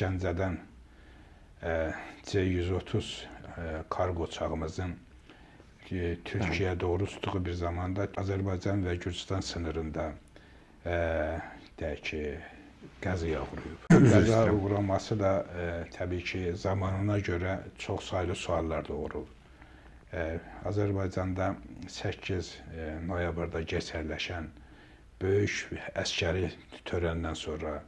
Gəncədən C-130 kargo uçağımızın Türkiye'ye doğru tutduğu bir zamanda Azərbaycan və Gürcistan sınırında deyək ki, qəzaya uğrayıb. Qəzaya uğraması da təbii ki, zamanına görə çox saylı suallar doğurur. Azərbaycanda 8 noyabrda keçərləşən böyük əskəri törəndən sonra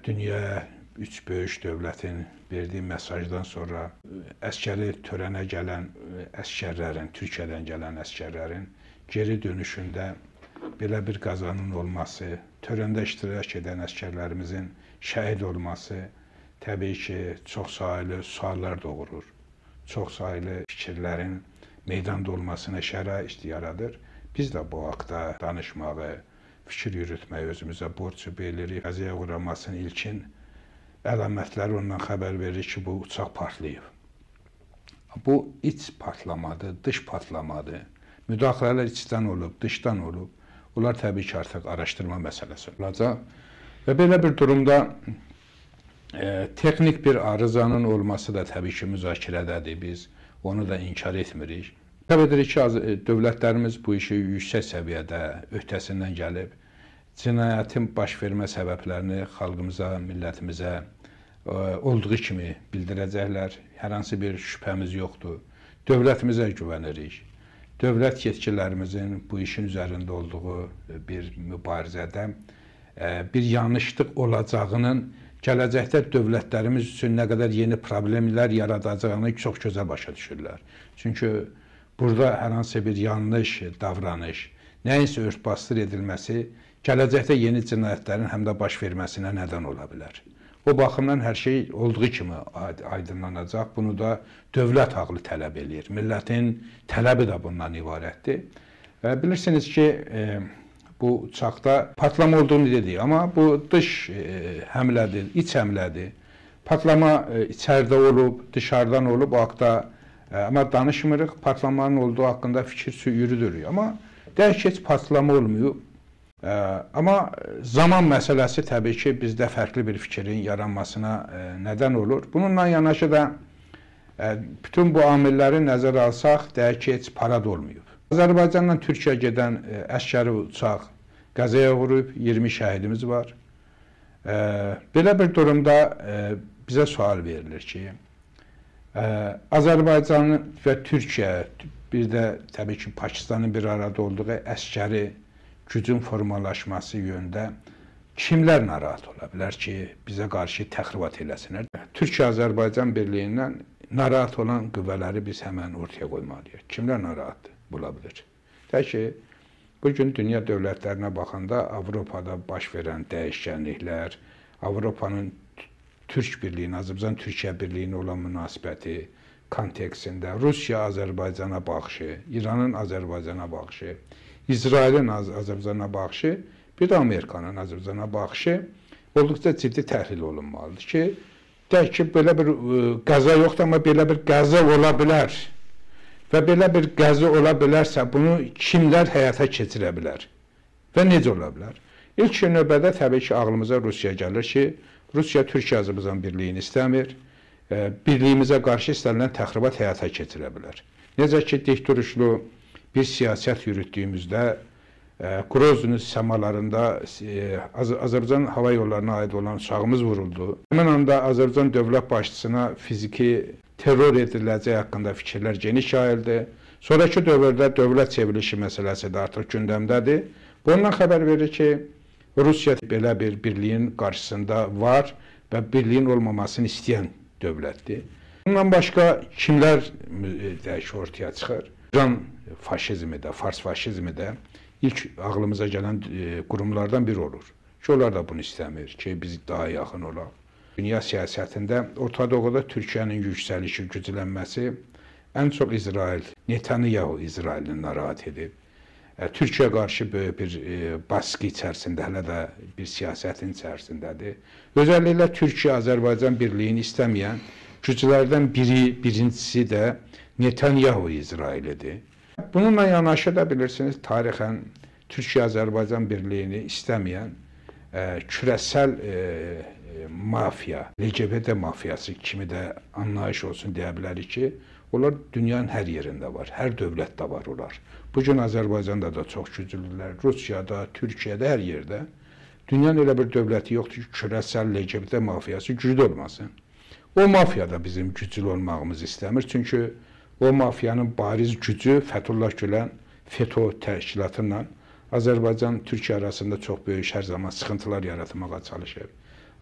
dünyaya 3 böyük dövlətin verdiyi mesajdan sonra əskəri törənə gələn əskərlərin, Türkiyədən gələn əskərlərin geri dönüşündə belə bir qəzanın olması, törəndə iştirak edən əskərlərimizin şəhid olması təbii ki, çox saylı suallar doğurur. Çox saylı fikirlərin meydanda olmasına şərait yaradır. Biz də bu haqda danışmağı, fikir yürütməyi özümüzə borc bilirik. Qəzaya uğramasının ilkin əlamətləri ondan xəbər verir ki, bu uçaq partlayıb. Bu iç patlamadır, dış patlamadır. Müdaxilələr içdən olub, dışdan olub. Bunlar təbii ki, artıq araşdırma məsələsi olacaq. Və belə bir durumda texnik bir arızanın olması da təbii ki, müzakirədədir. Biz onu da inkar etmirik. Təbii ki, dövlətlərimiz bu işi yüksək səviyyədə öhdəsindən gəlib. Cinayətin baş vermə səbəblərini xalqımıza, millətimizə olduğu kimi bildirəcəklər. Hər hansı bir şübhəmiz yoxdur. Dövlətimizə güvənirik. Dövlət yetkililərimizin bu işin üzərində olduğu bir mübarizədə bir yanlışlıq olacağının gələcəkdə dövlətlərimiz üçün nə qədər yeni problemlər yaradacağını çox gözəl başa düşürlər. Çünki burada hər hansı bir yanlış davranış, nəyinsə örtbasdır edilməsi gələcəkdə yeni cinayətlərin həm də baş verməsinə nədən ola bilər. O baxımdan hər şey olduğu kimi aydınlanacaq. Bunu da dövlət haqlı tələb eləyir. Millətin tələbi də bundan ibarətdir. Bilirsiniz ki, bu uçaqda patlama olduğunu dedik, amma bu dış həmlədir, iç həmlədir. Patlama içəridə olub, dışarıdan olub, o haqda amma danışmırıq, patlamanın olduğu haqqında fikir yürüdürük. Amma deyək ki, heç patlama olmuyor. Amma zaman məsələsi təbii ki, bizdə fərqli bir fikrin yaranmasına nədən olur. Bununla yanaşı da bütün bu amilləri nəzərə alsaq, deyək ki, heç parad olmuyor. Azərbaycanla Türkiyə gedən əskəri uçaq qəzaya uğrayıb, 20 şəhidimiz var. Belə bir durumda bizə sual verilir ki, Azərbaycan və Türkiyə, bir də təbii ki, Pakistanın bir arada olduğu əskəri gücün formalaşması yöndə kimlər narahat ola bilər ki, bizə qarşı təxribat eləsinlər? Türkiyə-Azərbaycan birliyindən narahat olan qüvvələri biz həmən ortaya qoymalıyıq. Kimlər narahat ola bilər? Deyək ki, bugün dünya dövlətlərinə baxanda Avropada baş verən dəyişkənliklər, Avropanın Türk birliyinə, Azərbaycan-Türkiyə birliyinə olan münasibəti kontekstində Rusiya Azərbaycana baxışı, İranın Azərbaycana baxışı, İsrailin Azərbaycana baxışı, bir də Amerikanın Azərbaycana baxışı olduqca ciddi təhlil olunmalıdır ki, deyək ki, belə bir qəza yoxdur, amma belə bir qəza ola bilər və belə bir qəza ola bilərsə, bunu kimlər həyata keçirə bilər və necə ola bilər? İlk növbədə təbii ki, ağlımıza Rusiya gəlir ki, Rusiya Türkiyə-Azərbaycan birliyini istəmir, birliyimizə qarşı istənilən təxribat həyata keçirə bilər. Necə ki, dik duruşlu bir siyasət yürütdüyümüzdə Qroznı səmalarında Azərbaycan hava yollarına aid olan uçağımız vuruldu. Həmin anda Azərbaycan dövlət başçısına fiziki terror ediləcəyi haqqında fikirlər geniş yayıldı. Sonraki dövrdə dövlət çevrilişi məsələsi də artıq gündəmdədir. Bundan xəbər verir ki, Rusiya belə bir birliyin qarşısında var və birliyin olmamasını istəyən dövlətdir. Bundan başqa kimlər ortaya çıxır? İran faşizmi də, fars faşizmi də ilk ağlımıza gələn qurumlardan biri olur. Ki, onlar da bunu istəmir ki, biz daha yaxın olaq. Dünya siyasətində Orta Doğuda Türkiyənin yüksəlişi, güclənməsi ən çox İsrail, Netanyahu İsrailini narahat edib. Türkiyə qarşı böyük bir baskı içərisində, hələ də bir siyasətin içərisindədir. Özəlliklə Türkiyə-Azərbaycan birliyini istəməyən güclərdən birincisi də Netanyahu İsrailidir. Bununla yanaşı da bilirsiniz, tarixən Türkiyə-Azərbaycan birliyini istəməyən küresel mafiya, LGBT mafiyası kimi də anlayış olsun deyə bilərik ki, onlar dünyanın hər yerində var, hər dövlətdə var onlar. Bugün Azərbaycanda da çox güclüdürlər, Rusiyada, Türkiyədə, hər yerdə. Dünyanın elə bir dövləti yoxdur ki, küresel LGBT mafiyası güclü olmasın. O mafiya da bizim güclü olmağımızı istəmir. Çünki o mafiyanın bariz gücü Fethullah Gülen FETÖ təşkilatıyla Azərbaycan Türkiyə arasında çox böyük hər zaman sıxıntılar yaratmağa çalışır.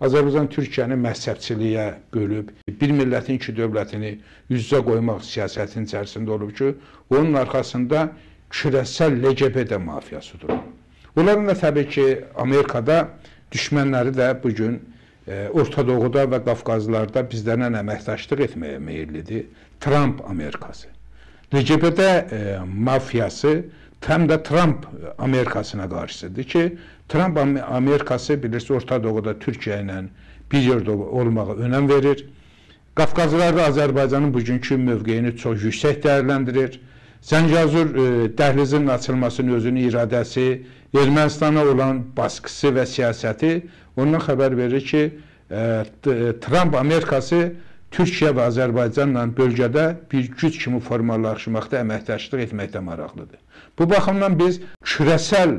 Azərbaycan Türkiyəni məhzəbçiliyə bölüb, bir millətin iki dövlətini üz-üzə qoymaq siyasətinin içərisində olub ki, onun arxasında küresel LGBT mafiyasıdır. Onların da təbii ki, Amerikada düşmənləri də bugün Orta Doğuda və Qafqazlarda bizlərlə əməkdaşlıq etməyə meyillidir. Trump Amerikası. LGBT mafiyası həm də Trump Amerikasına qarşısıdır ki, Trump Amerikası bilirsiniz Orta Doğuda Türkiyə ilə bir yerdə olmağa önəm verir. Qafqazlarda Azərbaycanın bugünkü mövqeyini çox yüksək dəyərləndirir. Zəngəzur dəhlizinin açılmasının özünün iradəsi, Ermənistana olan baskısı və siyasəti ondan xəbər verir ki, Trump Amerikası Türkiyə və Azərbaycanla bölgədə bir güc kimi formalaşmaqda əməkdaşlıq etməkdə maraqlıdır. Bu baxımdan biz küresel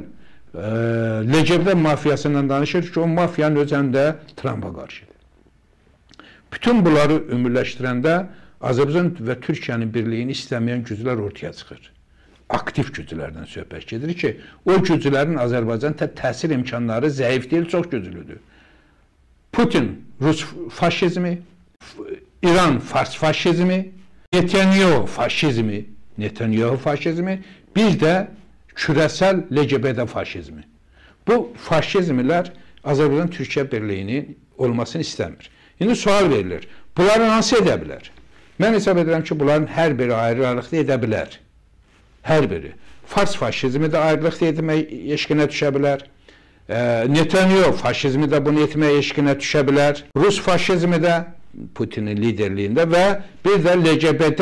LGBT mafiyasından danışırıq ki, o mafiyanın özəndə Trump'a qarşıdır. Bütün bunları ümumiləşdirəndə Azərbaycan və Türkiyənin birliyini istəməyən güclər ortaya çıxır. Aktiv güclərdən söhbət gedir ki, o güclərin Azərbaycan təsir imkanları zəif deyil, çox güclüdür. Putin Rus faşizmi, İran Fars faşizmi, Netanyahu faşizmi, bir də küresel LGBT faşizmi. Bu faşizmlər Azərbaycan Türkiyə birliyinin olmasını istəmir. İndi sual verilir, bunları hansı edə bilər? Mən hesab edirəm ki, bunların hər biri ayrı-ayrılıqda edə bilər. Hər biri. Fars faşizmi də ayrılıqda etmək eşqinə düşə bilər. Netanyahu faşizmi də bunu etmək eşqinə düşə bilər. Rus faşizmi də Putinin liderliyində və bir də LGBT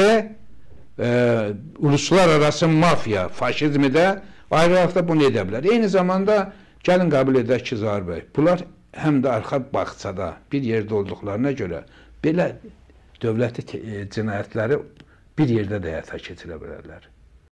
uluslararası mafiya faşizmi də ayrılıqda bunu edə bilər. Eyni zamanda gəlin qəbul edək ki, Zahir bəy, bunlar həm də arxa bağçada bir yerdə olduqlarına görə belə dövləti cinayətləri bir yerdə də həyata keçirə bilərlər.